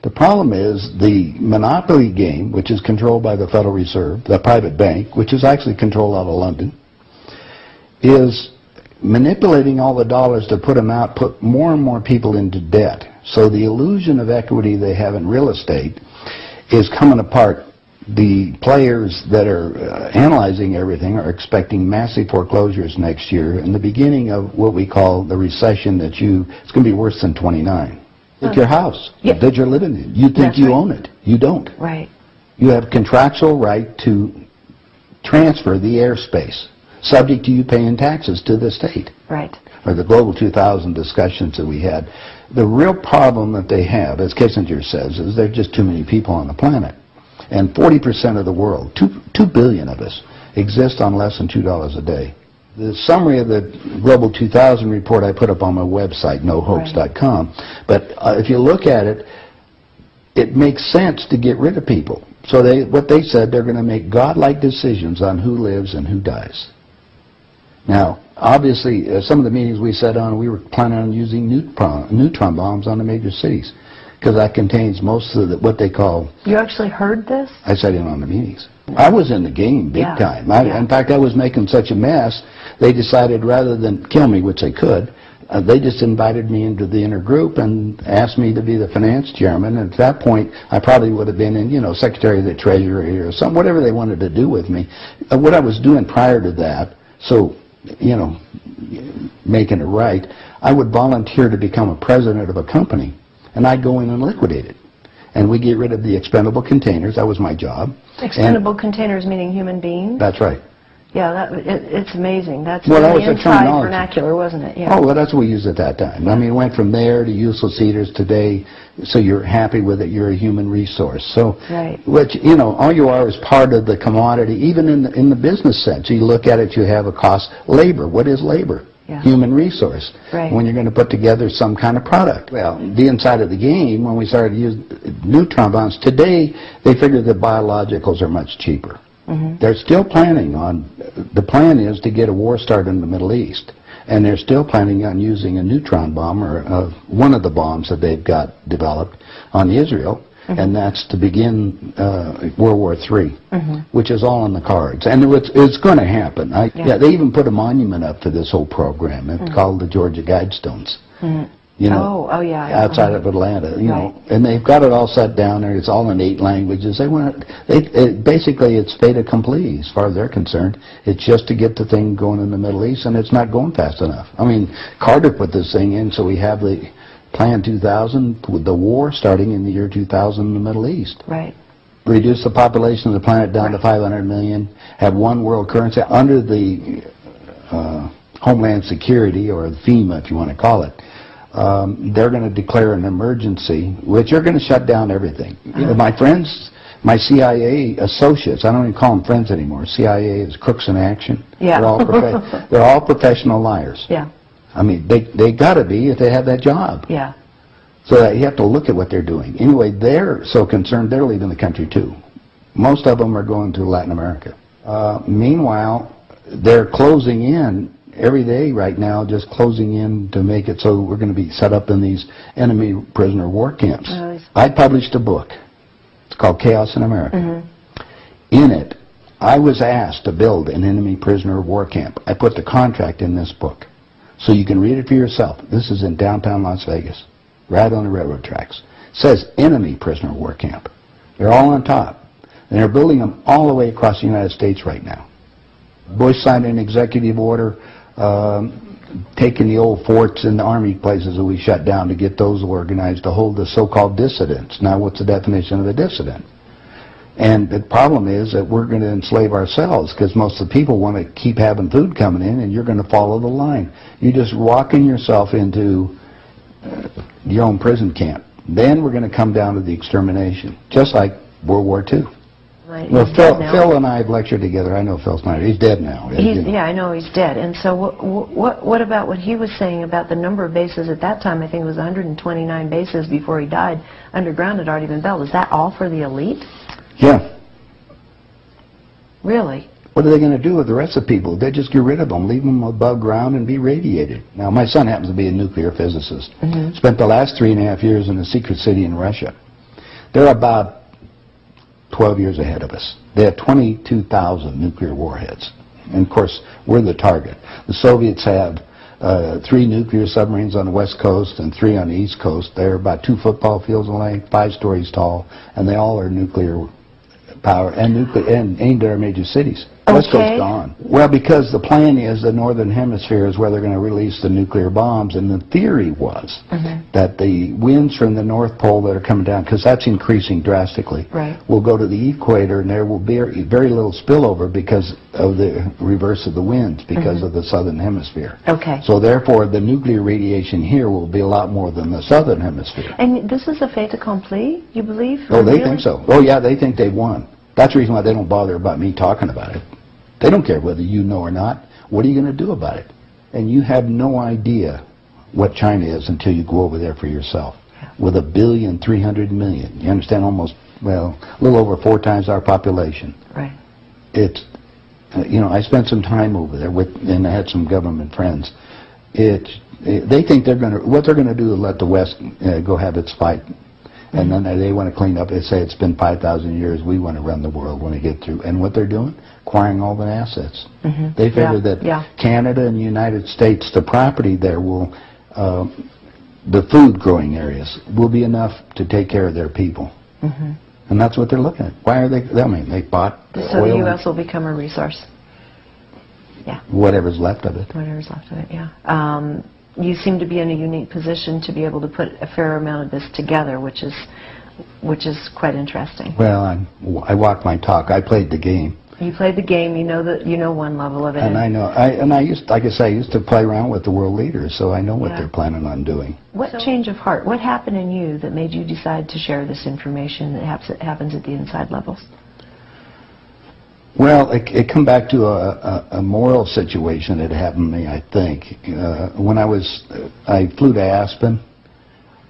The problem is the monopoly game, which is controlled by the Federal Reserve, the private bank, which is actually controlled out of London, is manipulating all the dollars to put them out, put more and more people into debt. So the illusion of equity they have in real estate is coming apart. The players that are analyzing everything are expecting massive foreclosures next year and the beginning of what we call the recession it's going to be worse than 29. It's your house that you're living in. You think you own it. You don't. Right. You have contractual right to transfer the airspace, subject to you paying taxes to the state. Right. Or the Global 2000 discussions that we had. The real problem that they have, as Kissinger says, is there are just too many people on the planet. And 40% of the world, 2 billion of us, exist on less than $2 a day. The summary of the Global 2000 report I put up on my website, nohoax.com, but if you look at it, it makes sense to get rid of people. So what they said, they're going to make godlike decisions on who lives and who dies. Now, obviously, some of the meetings we sat on, we were planning on using neutron bombs on the major cities, because that contains most of what they call... You actually heard this? I sat in on the meetings. I was in the game big time. In fact, I was making such a mess, they decided rather than kill me, which they could, they just invited me into the inner group and asked me to be the finance chairman. And at that point, I probably would have been in, Secretary of the Treasury or something, whatever they wanted to do with me. What I was doing prior to that, so, making it right, I would volunteer to become a president of a company. And I'd go in and liquidate it. And we get rid of the expendable containers. That was my job. Expendable containers meaning human beings? That's right. Yeah, it's amazing. That's well, that really was inside vernacular, wasn't it? Yeah. Oh, well, that's what we used at that time. I mean, it went from there to useless eaters today, so you're happy with it, you're a human resource. So, which, all you are is part of the commodity, even in the business sense. You look at it, you have a cost. Labor, what is labor? Human resource, when you're going to put together some kind of product. Well, the inside of the game, when we started to use neutron bombs, today they figure that biologicals are much cheaper. They're still planning on, the plan is to get a war started in the Middle East, and they're still planning on using a neutron bomb, or one of the bombs that they've got developed on Israel, and that's to begin World War III, which is all in the cards. And it's going to happen. They even put a monument up for this whole program. It's called the Georgia Guidestones. Outside of Atlanta, and they've got it all set down there. It's all in 8 languages. Basically, it's fait accompli as far as they're concerned. It's just to get the thing going in the Middle East, and it's not going fast enough. I mean, Carter put this thing in, so we have the Plan 2000 with the war starting in the year 2000 in the Middle East. Right. Reduce the population of the planet down to 500 million, have one world currency under the Homeland Security, or FEMA if you want to call it. They're going to declare an emergency, which are going to shut down everything. My friends, my CIA associates, I don't even call them friends anymore. CIA is crooks in action. They're all professional liars. I mean, they got to be if they have that job. So you have to look at what they're doing. Anyway, they're so concerned they're leaving the country too. Most of them are going to Latin America. Meanwhile, they're closing in every day right now, just closing in to make it so we're going to be set up in these enemy prisoner war camps. I published a book. It's called Chaos in America. In it, I was asked to build an enemy prisoner war camp. I put the contract in this book. So you can read it for yourself. This is in downtown Las Vegas, right on the railroad tracks. It says enemy prisoner war camp. They're all on top. And they're building them all the way across the United States right now. Bush signed an executive order taking the old forts and the army places that we shut down to get those organized to hold the so-called dissidents. Now, what's the definition of a dissident? And the problem is that we're going to enslave ourselves, because most of the people want to keep having food coming in, and you're going to follow the line. You're just walking yourself into your own prison camp. Then we're going to come down to the extermination, just like World War II. Well, Phil and I have lectured together. I know Phil Snyder. He's dead now. Yeah, I know he's dead. And so what about what he was saying about the number of bases at that time? I think it was 129 bases before he died. Underground had already been built. Is that all for the elite? Yeah. Really? What are they going to do with the rest of the people? They just get rid of them, leave them above ground and be radiated. Now, my son happens to be a nuclear physicist. Spent the last 3.5 years in a secret city in Russia. They're about 12 years ahead of us. They have 22,000 nuclear warheads. And of course, we're the target. The Soviets have 3 nuclear submarines on the west coast and 3 on the east coast. They're about 2 football fields in length, 5 stories tall, and they all are nuclear power and aimed at our major cities. West Coast gone. Well, because the plan is the northern hemisphere is where they're going to release the nuclear bombs, and the theory was that the winds from the North Pole that are coming down, because that's increasing drastically, will go to the equator, and there will be very little spillover because of the reverse of the winds, because of the southern hemisphere. So therefore, the nuclear radiation here will be a lot more than the southern hemisphere. And this is a fait accompli, you believe? Oh, they think so. Oh, yeah, they think they've won. That's the reason why they don't bother about me talking about it. They don't care whether you know or not. What are you going to do about it? And you have no idea what China is until you go over there for yourself. With 1,300,000,000. You understand? Almost, well, a little over 4 times our population. Right. It's, you know, I spent some time over there and I had some government friends. They think what they're going to do is let the West go have its fight. And then they want to clean up. They say it's been 5,000 years. We want to run the world when we get through. And what they're doing? Acquiring all the assets. They figure that Canada and the United States, the property there will, the food growing areas will be enough to take care of their people. And that's what they're looking at. Why are they? I mean, they bought so oil. the U.S. will become a resource. Yeah. Whatever's left of it. Whatever's left of it. Yeah. You seem to be in a unique position to be able to put a fair amount of this together, which is quite interesting. Well, I walked my talk. I played the game. You played the game. You know one level of it. And I know. I used to play around with the world leaders, so I know what they're planning on doing. What change of heart? What happened in you that made you decide to share this information that happens at the inside levels? Well, it come back to a moral situation that happened to me, I think. When I flew to Aspen.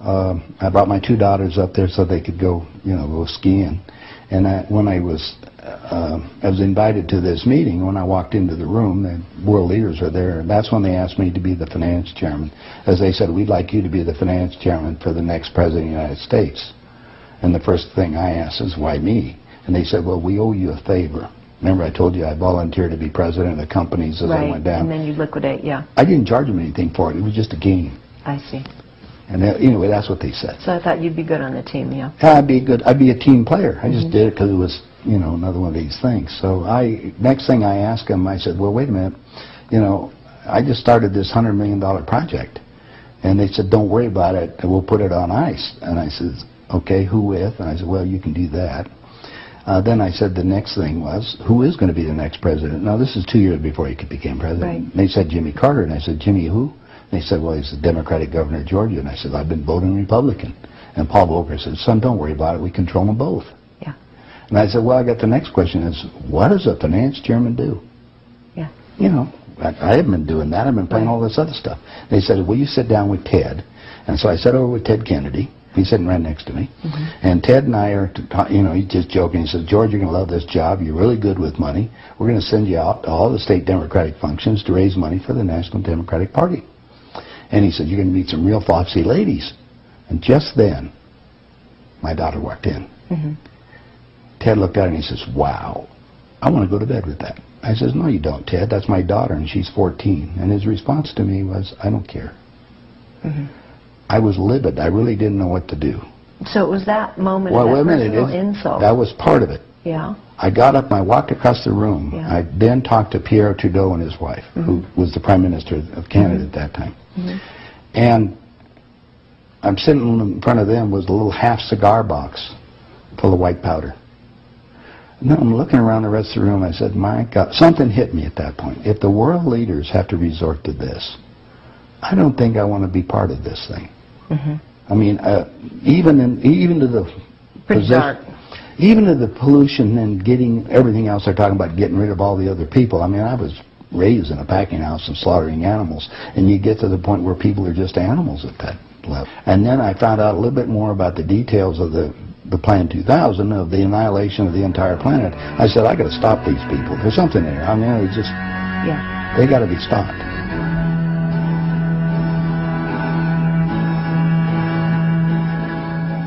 I brought my 2 daughters up there so they could go skiing. And when I was invited to this meeting. When I walked into the room, the world leaders were there, and that's when they asked me to be the finance chairman. As they said, we'd like you to be the finance chairman for the next president of the United States. And the first thing I asked is, why me? And they said, well, we owe you a favor. Remember, I told you I volunteered to be president of companies as I went down. And then you liquidate, yeah. I didn't charge them anything for it. It was just a game. I see. And anyway, that's what they said. So I thought you'd be good on the team, yeah. I'd be good. I'd be a team player. I just did it because it was, another one of these things. So next thing I asked them, I said, well, wait a minute. I just started this $100 million project. And they said, don't worry about it. We'll put it on ice. And I said, okay, who with? And I said, well, you can do that. Then I said the next thing was, who is going to be the next president? Now, this is 2 years before he became president. Right. They said Jimmy Carter, and I said, Jimmy who? And they said, well, he's the Democratic governor of Georgia. And I said, I've been voting Republican. And Paul Volcker said, son, don't worry about it. We control them both. Yeah. And I said, well, I got the next question is, what does a finance chairman do? Yeah. I haven't been doing that. I've been playing all this other stuff. They said, will you sit down with Ted? And so I sat over with Ted Kennedy. He's sitting right next to me. And Ted and I are, he's just joking. He says, George, you're going to love this job. You're really good with money. We're going to send you out to all the state Democratic functions to raise money for the National Democratic Party. And he said, you're going to meet some real foxy ladies. And just then, my daughter walked in. Ted looked at her and he says, wow, I want to go to bed with that. I says, no, you don't, Ted. That's my daughter, and she's 14. And his response to me was, I don't care. I was livid. I really didn't know what to do. So it was that moment of that personal insult. That was part of it. Yeah. I got up and I walked across the room. Yeah. I then talked to Pierre Trudeau and his wife, who was the Prime Minister of Canada at that time. And I'm sitting in front of them was a little half cigar box full of white powder. And then I'm looking around the rest of the room. I said, my God, something hit me at that point. If the world leaders have to resort to this, I don't think I want to be part of this thing. I mean, even to the even to the pollution and getting everything else they're talking about, getting rid of all the other people. I mean, I was raised in a packing house and slaughtering animals, and you get to the point where people are just animals at that level. And then I found out a little bit more about the details of the Plan 2000, of the annihilation of the entire planet. I said, I got to stop these people. There's something there. I mean, it's just, they got to be stopped.